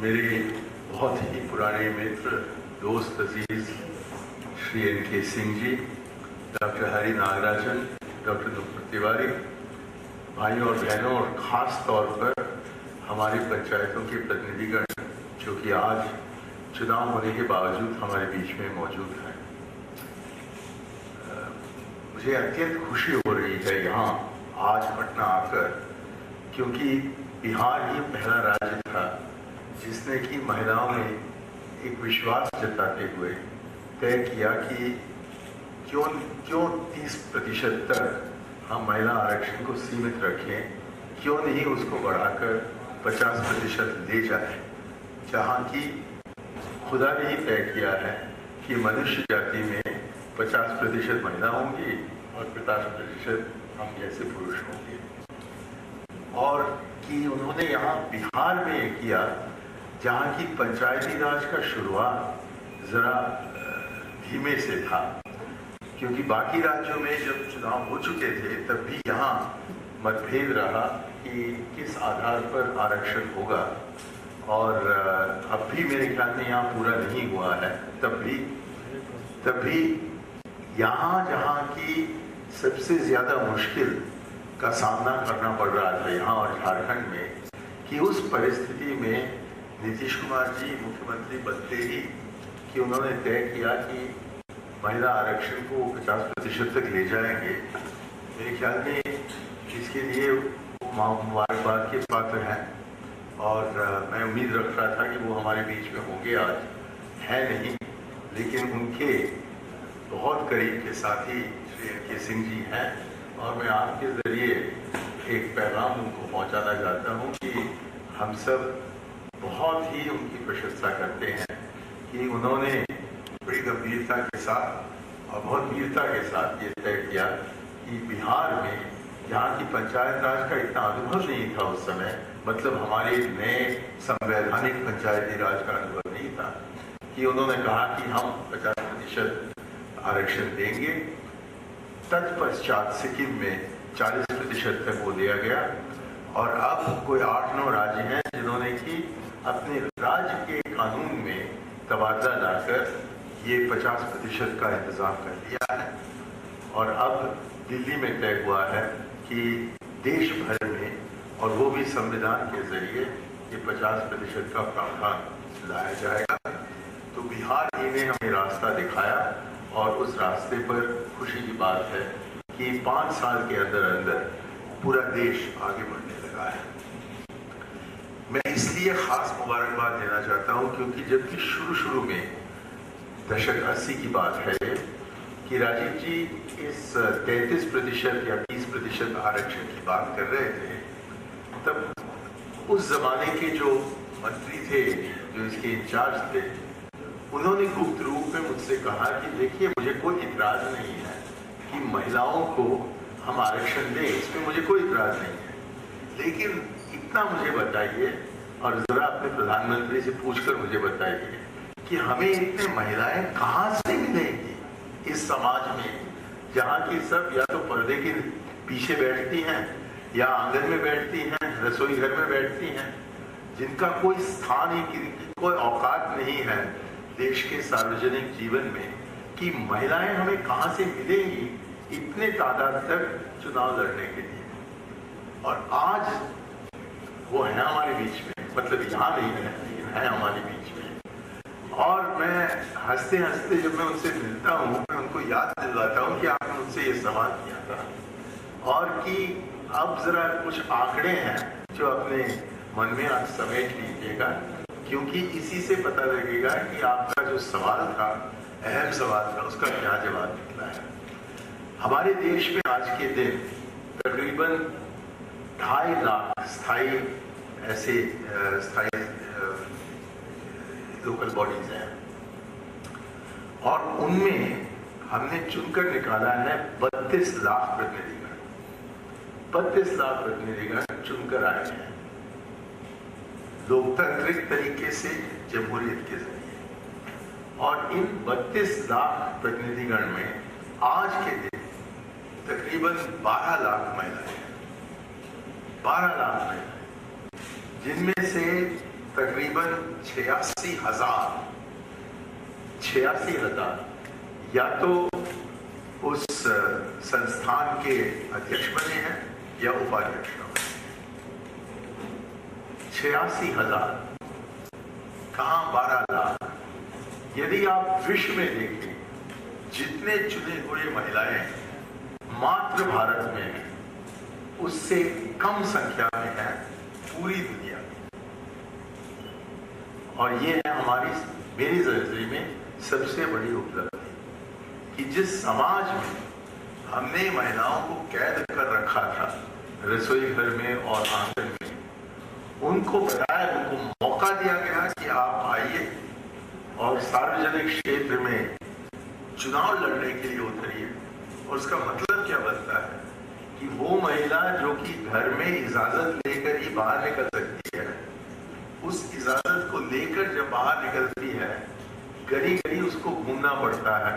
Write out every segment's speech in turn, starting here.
मेरे बहुत ही पुराने मित्र, दोस्त अजीज Shri NK. Singh ji, doctor Hari Nagarajan, doctor Nupur Tiwari, भाइयों और बहनों, और ख़ास तौर पर हमारी पंचायतों के प्रतिनिधिगण जो कि आज चुनाव होने के बावजूद हमारे बीच में मौजूद हैं। मुझे अत्यंत खुशी हो रही है यहाँ आज पटना आकर, क्योंकि बिहार ही पहला राज्य था जिसने कि महिलाओं ने एक विश्वास जताते हुए तय किया कि क्यों 30% तक हम महिला आरक्षण को सीमित रखें, क्यों नहीं उसको बढ़ाकर 50% ले जाए, जहाँ की खुदा ने ही तय किया है कि मनुष्य जाति में 50% महिला होंगी और 50% हम जैसे पुरुष होंगे। और कि उन्होंने यहाँ बिहार में किया जहाँ की पंचायती राज का शुरुआत ज़रा धीमे से था, क्योंकि बाकी राज्यों में जब चुनाव हो चुके थे तब भी यहाँ मतभेद रहा कि किस आधार पर आरक्षण होगा, और अब भी मेरे ख्याल में यहाँ पूरा नहीं हुआ है। तब भी यहाँ जहाँ की सबसे ज़्यादा मुश्किल का सामना करना पड़ रहा था यहाँ और झारखंड में, कि उस परिस्थिति में नीतीश कुमार जी मुख्यमंत्री बनते ही कि उन्होंने तय किया कि महिला आरक्षण को 50% तक ले जाएंगे। मेरे ख्याल में इसके लिए मुबारकबाद के पात्र हैं, और मैं उम्मीद रख रहा था कि वो हमारे बीच में होंगे। आज है नहीं, लेकिन उनके बहुत करीब के साथी श्री एन.के. सिंह जी हैं, और मैं आपके ज़रिए एक पैगाम उनको पहुंचाना चाहता हूं कि हम सब बहुत ही उनकी प्रशंसा करते हैं कि उन्होंने बड़ी गंभीरता के साथ और बहुत वीरता के साथ ये तय किया कि बिहार में, जहाँ की पंचायत राज का इतना अनुभव नहीं था उस समय, मतलब हमारे नए संवैधानिक पंचायती राज का अनुभव नहीं था, कि उन्होंने कहा कि हम 50% आरक्षण देंगे। तत्पश्चात सिक्किम में 40% तक वो दिया गया, और अब कोई 8-9 राज्य हैं जिन्होंने कि अपने राज्य के कानून में तबादला लाकर ये 50% का इंतजाम कर दिया है। और अब दिल्ली में तय हुआ है कि देश भर में, और वो भी संविधान के जरिए, ये 50% का प्रावधान लाया जाएगा। तो बिहार ही ने हमें रास्ता दिखाया, और उस रास्ते पर खुशी की बात है कि 5 साल के अंदर अंदर पूरा देश आगे बढ़ने लगा है। मैं इसलिए खास मुबारकबाद देना चाहता हूं क्योंकि जबकि शुरू में दशक 80 की बात है कि राजीव जी इस 33% या 30% आरक्षण की बात कर रहे थे, तब उस जमाने के जो मंत्री थे, जो इसके इंचार्ज थे, उन्होंने गुप्त रूप में मुझसे कहा कि देखिए, मुझे कोई इतराज नहीं है कि महिलाओं को हम आरक्षण दें, इसमें मुझे कोई इतराज नहीं है, लेकिन इतना मुझे बताइए, और जरा अपने प्रधानमंत्री से पूछकर मुझे बताइए कि हमें इतने महिलाएं कहां से मिलेंगी इस समाज में, जहां की सब या तो पर्दे के पीछे बैठती हैं, या आंगन में बैठती हैं, रसोई घर में बैठती हैं, जिनका कोई स्थान ही, कोई औकात नहीं है देश के सार्वजनिक जीवन में, कि महिलाएं हमें कहां से मिलेंगी इतने तादाद तक चुनाव लड़ने के लिए। और आज वो है हमारे बीच में, मतलब यहाँ नहीं है, लेकिन है हमारे बीच में। और मैं हंसते हंसते जब मैं उनसे मिलता हूँ, मैं उनको याद दिलवाता हूँ कि आपने मुझसे ये सवाल किया था, और कि अब जरा कुछ आंकड़े हैं जो अपने मन में आज समेट लीजिएगा, क्योंकि इसी से पता लगेगा कि आपका जो सवाल था, अहम सवाल था, उसका क्या जवाब निकला है। हमारे देश में आज के दिन तकरीबन 2.5 लाख स्थायी लोकल बॉडीज हैं, और उनमें हमने चुनकर निकाला है 32 लाख प्रतिनिधिगण। 32 लाख प्रतिनिधिगण चुनकर आए हैं लोकतांत्रिक तरीके से, जमहूरियत के जरिए। और इन 32 लाख प्रतिनिधिगण में आज के दिन तकरीबन 12 लाख महिलाएं हैं, 12 लाख महिलाएं, जिनमें से तकरीबन 86,000 या तो उस संस्थान के अध्यक्ष बने हैं या उपाध्यक्ष बने। 86,000 कहां 12 लाख। यदि आप विश्व में देखें जितने चुने हुए महिलाएं मात्र भारत में हैं, उससे कम संख्या में है पूरी दुनिया में। और ये है हमारी मेरी नजर में सबसे बड़ी उपलब्धि कि जिस समाज में हमने महिलाओं को कैद कर रखा था रसोई घर में और आंगन में, उनको बताया, उनको मौका दिया गया कि आप आइए और सार्वजनिक क्षेत्र में चुनाव लड़ने के लिए उतरिए। और उसका मतलब क्या बनता है कि वो महिला जो कि घर में इजाजत लेकर ही बाहर निकल सकती है, उस इजाजत को लेकर जब बाहर निकलती है, घड़ी घड़ी उसको घूमना पड़ता है,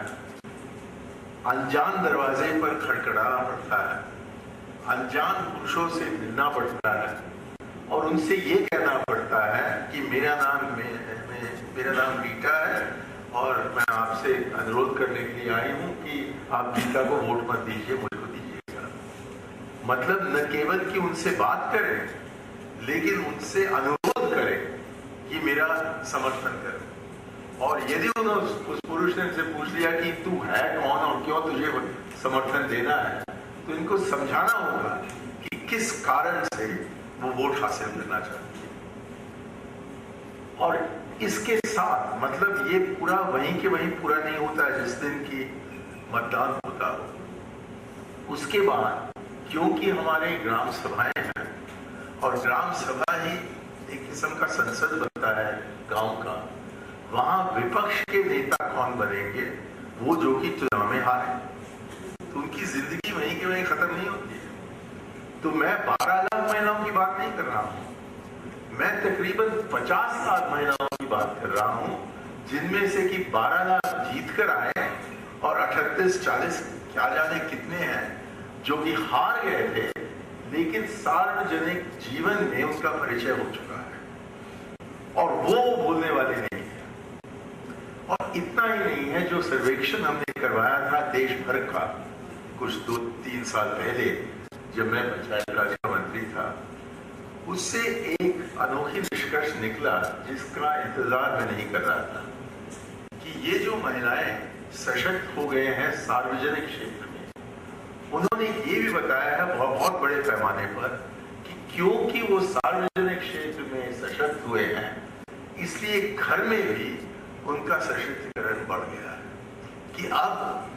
अनजान दरवाजे पर खड़खड़ाना पड़ता है, अनजान पुरुषों से मिलना पड़ता है और उनसे ये कहना पड़ता है कि मेरा नाम रीटा है और मैं आपसे अनुरोध करने के लिए आई हूं कि आप रीटा को वोट मत दीजिए, मुझको दीजिएगा। मतलब न केवल कि उनसे बात करें, लेकिन उनसे अनुरोध करें कि मेरा समर्थन करें। और यदि उन्होंने उस पुरुष ने उनसे पूछ लिया कि तू है कौन और क्यों तुझे समर्थन देना है, तो इनको समझाना होगा कि किस कारण से वो वोट हासिल करना चाहती है। और इसके साथ मतलब ये पूरा वहीं के वहीं पूरा नहीं होता जिस दिन की मतदान होता हो। उसके बाद क्योंकि हमारे ग्राम सभाएं हैं और ग्राम सभा ही एक किस्म का संसद बनता है गांव का, वहां विपक्ष के नेता कौन बनेंगे? वो जो कि चुनाव में हारे, तो उनकी जिंदगी वहीं के वहीं खत्म नहीं होती है। तो मैं 12 लाख महिलाओं की बात नहीं कर रहा हूं, मैं तकरीबन 50 लाख महिलाओं की बात कर रहा हूं, जिनमें से कि 12 लाख जीत कर आए और 38-40 क्या जाने कितने हैं जो कि हार गए थे, लेकिन सार्वजनिक जीवन में उनका परिचय हो चुका है और वो बोलने वाले नहीं है। और इतना ही नहीं है, जो सर्वेक्षण हमने करवाया था देश भर का कुछ 2-3 साल पहले जब मैं पंचायत राज का मंत्री था, उससे एक अनोखी निष्कर्ष निकला जिसका इंतजार मैं नहीं कर रहा था कि ये जो महिलाएं सशक्त हो गए हैं सार्वजनिक क्षेत्र में, उन्होंने ये भी बताया है बहुत बड़े पैमाने पर कि क्योंकि वो सार्वजनिक क्षेत्र में सशक्त हुए हैं, इसलिए घर में भी उनका सशक्तिकरण बढ़ गया है कि अब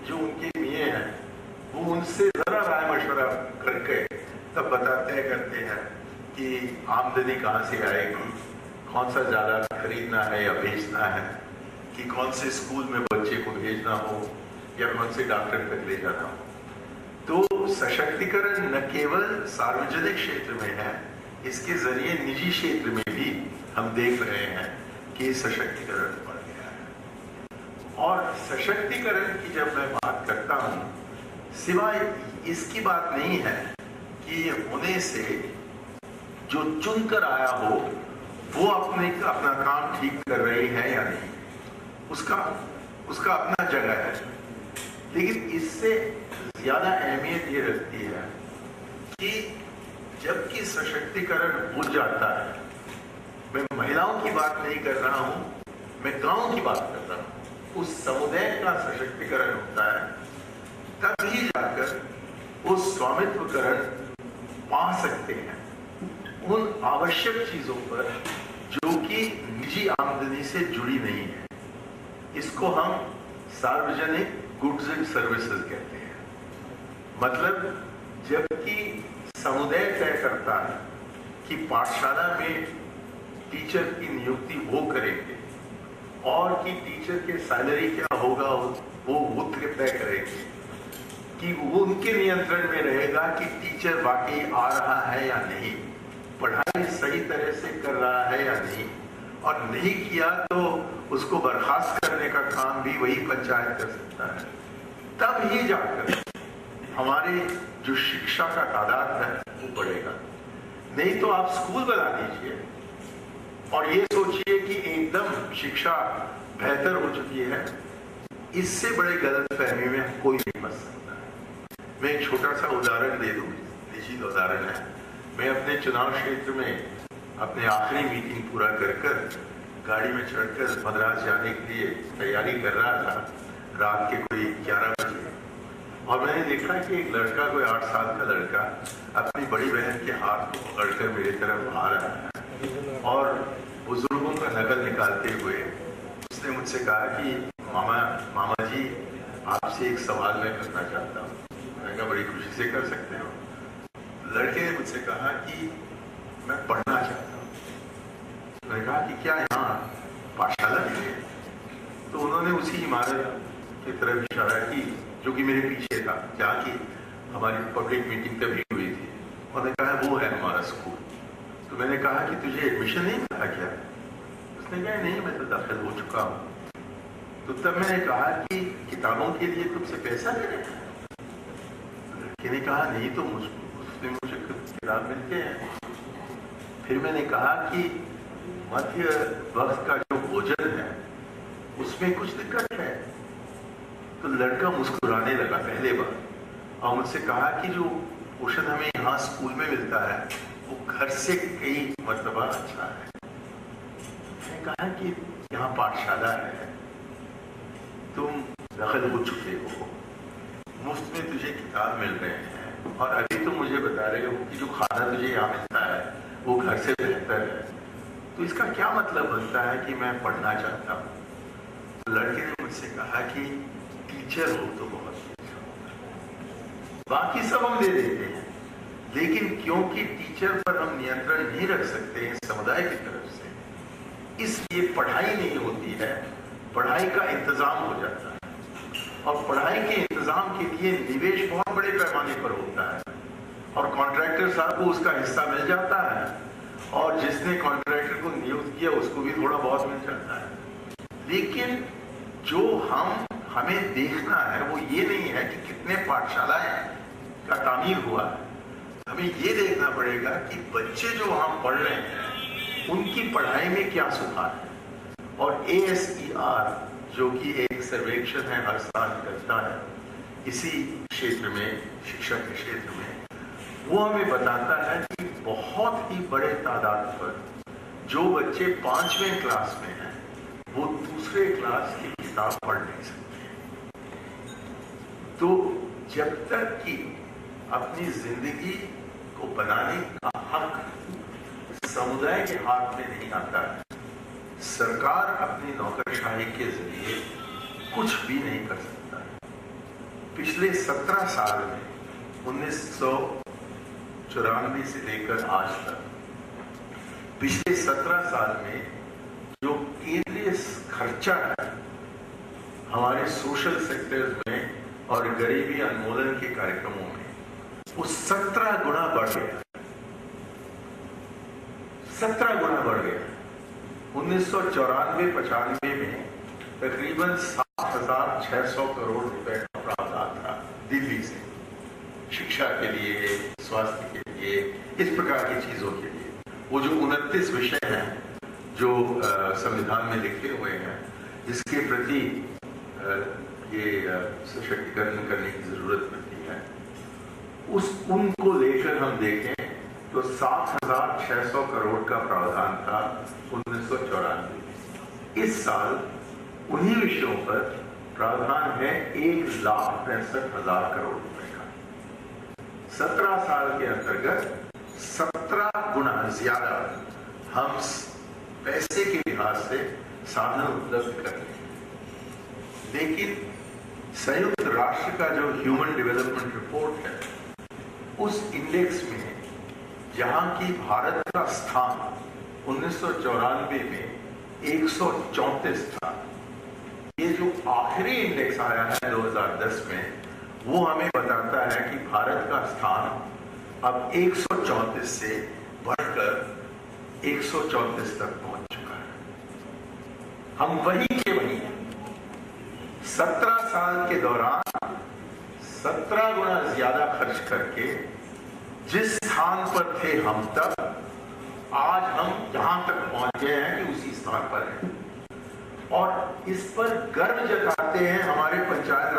जो उनके मियां हैं वो उनसे जरा राय मशवरा करके तब बताते करते हैं कि आमदनी कहां से आएगी, कौन सा ज्यादा खरीदना है या बेचना है, कि कौन से स्कूल में बच्चे को भेजना हो या कौन से डॉक्टर तक ले जाना हो। तो सशक्तिकरण न केवल सार्वजनिक क्षेत्र में है, इसके जरिए निजी क्षेत्र में भी हम देख रहे हैं कि सशक्तिकरण बढ़ गया है। और सशक्तिकरण की जब मैं बात करता हूं, सिवाय इसकी बात नहीं है कि होने से जो चुनकर आया हो वो अपना काम ठीक कर रही है या नहीं, उसका अपना जगह है। लेकिन इससे ज्यादा अहमियत ये रखती है कि जबकि सशक्तिकरण हो जाता है, मैं महिलाओं की बात नहीं कर रहा हूं, मैं गांव की बात कर रहा हूं, उस समुदाय का सशक्तिकरण होता है, तभी जाकर वो स्वामित्वकरण पा सकते हैं उन आवश्यक चीजों पर जो कि निजी आमदनी से जुड़ी नहीं है। इसको हम सार्वजनिक गुड्स एंड सर्विसेज कहते हैं। मतलब जबकि समुदाय तय करता है कि पाठशाला में टीचर की नियुक्ति वो करेंगे और कि टीचर के सैलरी क्या होगा वो तय करेंगे, कि वो उनके नियंत्रण में रहेगा कि टीचर वाकई आ रहा है या नहीं, पढ़ाई सही तरह से कर रहा है या नहीं, और नहीं किया तो उसको बर्खास्त करने का काम भी वही पंचायत कर सकता है। तब ही जाकर हमारे जो शिक्षा का तादाद है वो बढ़ेगा। नहीं तो आप स्कूल बना दीजिए, और ये सोचिए कि एकदम शिक्षा बेहतर हो चुकी है, इससे बड़े गलतफहमी में कोई नहीं फंस सकता। मैं एक छोटा सा उदाहरण दे दूं, निश्चित उदाहरण है। मैं अपने चुनाव क्षेत्र में अपने आखिरी मीटिंग पूरा कर गाड़ी में चढ़कर मद्रास जाने के लिए तैयारी कर रहा था, रात के कोई 11 बजे, और मैंने देखा कि एक लड़का, कोई 8 साल का लड़का, अपनी बड़ी बहन के हाथ को पकड़कर मेरी तरफ आ रहा है और बुजुर्गों का नकल निकालते हुए उसने मुझसे कहा कि मामा जी, आपसे एक सवाल मैं करना चाहता हूँ। मैंने कहा बड़ी खुशी से कर सकते हो। लड़के ने मुझसे कहा कि मैं पढ़ना चाहता हूँ। मैंने कहा कि क्या यहाँ पाठशाला नहीं है? तो उन्होंने उसी इमारत की तरफ इशारा की जो कि मेरे पीछे था, जहाँ की हमारी पब्लिक मीटिंग तभी हुई थी। उन्होंने कहा वो है हमारा स्कूल। तो मैंने कहा कि तुझे एडमिशन नहीं मिला क्या? उसने कहा नहीं, मैं तो दाखिल हो चुका हूँ। तो तब मैंने कहा कि किताबों के लिए तुमसे पैसा ले रहे हैं? लड़के ने कहा नहीं, तो उसने मुझे किताब मिलते हैं। फिर मैंने कहा कि मध्य वक्त का जो भोजन है उसमें कुछ दिक्कत है। तो लड़का मुस्कुराने लगा पहले बार और मुझसे कहा कि जो पोषण हमें यहाँ स्कूल में मिलता है वो घर से कई मर्तबा अच्छा है। मैंने कहा कि यहाँ पाठशाला है, तुम दाखिल हो चुके हो, मुफ्त में तुझे किताब मिल रहे हैं और अभी तुम मुझे बता रहे हो कि जो खाना तुझे यहाँ मिलता है वो घर से बेहतर है, तो इसका क्या मतलब बनता है कि मैं पढ़ना चाहता हूँ? तो लड़के ने मुझसे कहा कि टीचर हो तो बहुत अच्छा होगा, बाकी सब हम दे देते हैं, लेकिन क्योंकि टीचर पर हम नियंत्रण नहीं रख सकते हैं समुदाय की तरफ से, इसलिए पढ़ाई नहीं होती है, पढ़ाई का इंतजाम हो जाता है। और पढ़ाई के इंतजाम के लिए निवेश बहुत बड़े पैमाने पर होता है और कॉन्ट्रैक्टर साहब को उसका हिस्सा मिल जाता है और जिसने कॉन्ट्रैक्टर को नियुक्त किया उसको भी थोड़ा बहुत मिल जाता है। लेकिन जो हमें देखना है वो ये नहीं है कि कितने पाठशालाएं का तामीर हुआ है, हमें ये देखना पड़ेगा कि बच्चे जो वहां पढ़ रहे हैं उनकी पढ़ाई में क्या सुधार है। और ASER जो कि एक सर्वेक्षण है, हर साल करता है इसी क्षेत्र में, शिक्षा के क्षेत्र में, वो हमें बताता है कि बहुत ही बड़े तादाद पर जो बच्चे 5वें क्लास में हैं वो दूसरे क्लास की किताब पढ़ नहीं सकते। तो जब तक कि अपनी जिंदगी को बनाने का हक समुदाय के हाथ में नहीं आता है, सरकार अपनी नौकरशाही के जरिए कुछ भी नहीं कर सकता। पिछले 17 साल में 1994 से लेकर आज तक पिछले 17 साल में जो केंद्रीय खर्चा है हमारे सोशल सेक्टर में और गरीबी उन्मूलन के कार्यक्रमों में, वो 17 गुना बढ़ गया। 17 गुना बढ़ गया। 1994-95 में तकरीबन 7,600 करोड़ रुपए का प्रावधान था दिल्ली से, शिक्षा के लिए, स्वास्थ्य के लिए, इस प्रकार की चीजों के लिए। वो जो 29 विषय हैं जो संविधान में लिखे हुए हैं, जिसके प्रति ये सशक्तिकरण करने की जरूरत पड़ती है, उनको लेकर हम देखें तो 7,600 करोड़ का प्रावधान था 1994 में। इस साल उन्हीं विषयों पर प्रावधान है 1,63,000 करोड़ रुपए का। 17 साल के अंतर्गत 17 गुना ज्यादा हम पैसे के लिहाज से साधन उपलब्ध कर रहे हैं। लेकिन संयुक्त राष्ट्र का जो ह्यूमन डेवलपमेंट रिपोर्ट है, उस इंडेक्स में जहां की भारत का स्थान 1994 में 134 था, ये जो आखिरी इंडेक्स आया है 2010 में, वो हमें बताता है कि भारत का स्थान अब 134 से बढ़कर 134 तक पहुंच चुका है। हम वही के वही हैं। 17 साल के दौरान 17 गुना ज्यादा खर्च करके जिस स्थान पर थे हम तब, आज हम यहां तक पहुंच गए हैं कि उसी स्थान पर हैं और इस पर गर्व जताते हैं हमारे पंचायत